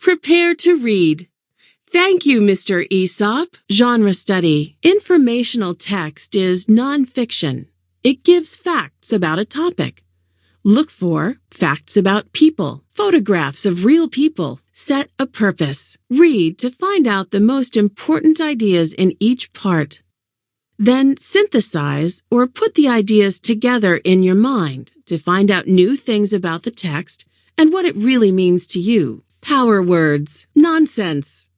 Prepare to read. Thank you, Mr. Aesop. Genre study. Informational text is nonfiction. It gives facts about a topic. Look for facts about people, photographs of real people. Set a purpose. Read to find out the most important ideas in each part. Then synthesize or put the ideas together in your mind to find out new things about the text and what it really means to you. Power words. Nonsense.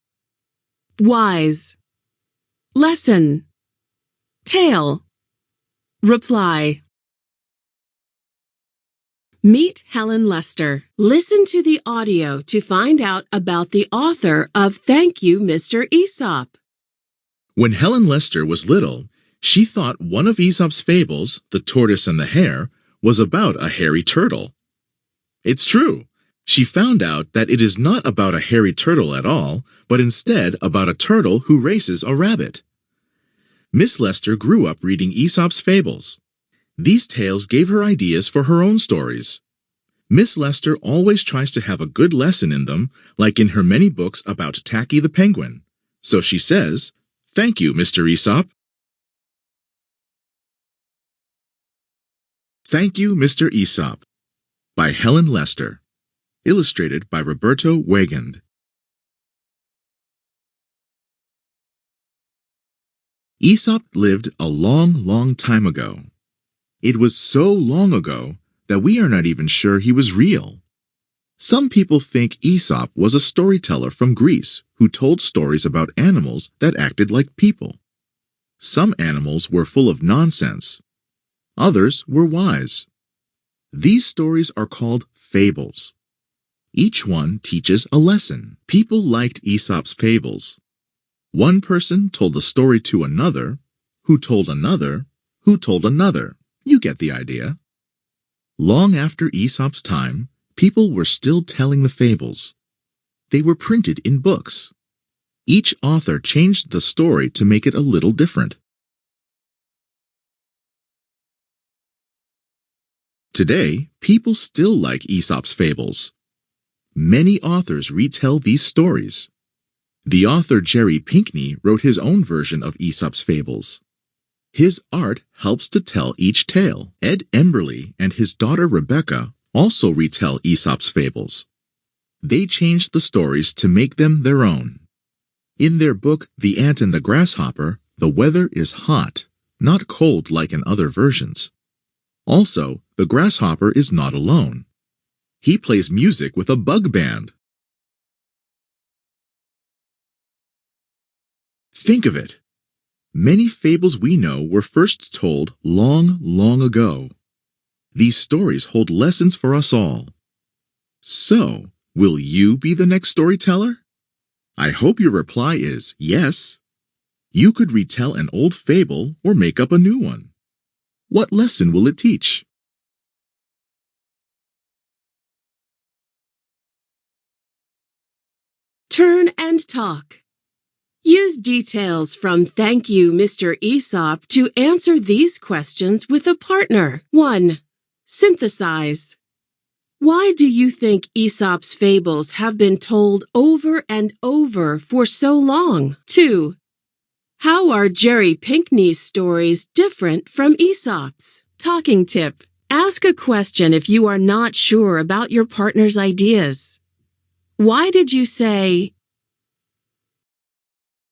Wise. Lesson. Tale. Reply. Meet Helen Lester. Listen to the audio to find out about the author of Thank You, Mr. Aesop. When Helen Lester was little, she thought one of Aesop's fables, The Tortoise and the Hare, was about a hairy turtle. It's true. She found out that it is not about a hairy turtle at all, but instead about a turtle who races a rabbit. Miss Lester grew up reading Aesop's fables. These tales gave her ideas for her own stories. Miss Lester always tries to have a good lesson in them, like in her many books about Tacky the Penguin. So she says, "Thank you, Mr. Aesop." Thank You, Mr. Aesop by Helen Lester. Illustrated by Roberto Weigand. Aesop lived a long, long time ago. It was so long ago that we are not even sure he was real. Some people think Aesop was a storyteller from Greece who told stories about animals that acted like people. Some animals were full of nonsense. Others were wise. These stories are called fables. Each one teaches a lesson. People liked Aesop's fables. One person told the story to another, who told another, who told another. You get the idea. Long after Aesop's time, people were still telling the fables. They were printed in books. Each author changed the story to make it a little different. Today, people still like Aesop's fables. Many authors retell these stories. The author Jerry Pinkney wrote his own version of Aesop's fables. His art helps to tell each tale. Ed Emberley and his daughter Rebecca also retell Aesop's fables. They changed the stories to make them their own. In their book, The Ant and the Grasshopper, the weather is hot, not cold like in other versions. Also, the grasshopper is not alone. He plays music with a bug band. Think of it. Many fables we know were first told long, long ago. These stories hold lessons for us all. So, will you be the next storyteller? I hope your reply is yes. You could retell an old fable or make up a new one. What lesson will it teach? Turn and talk. Use details from Thank You, Mr. Aesop to answer these questions with a partner. 1. Synthesize. Why do you think Aesop's fables have been told over and over for so long? 2. How are Jerry Pinkney's stories different from Aesop's? Talking tip. Ask a question if you are not sure about your partner's ideas. Why did you say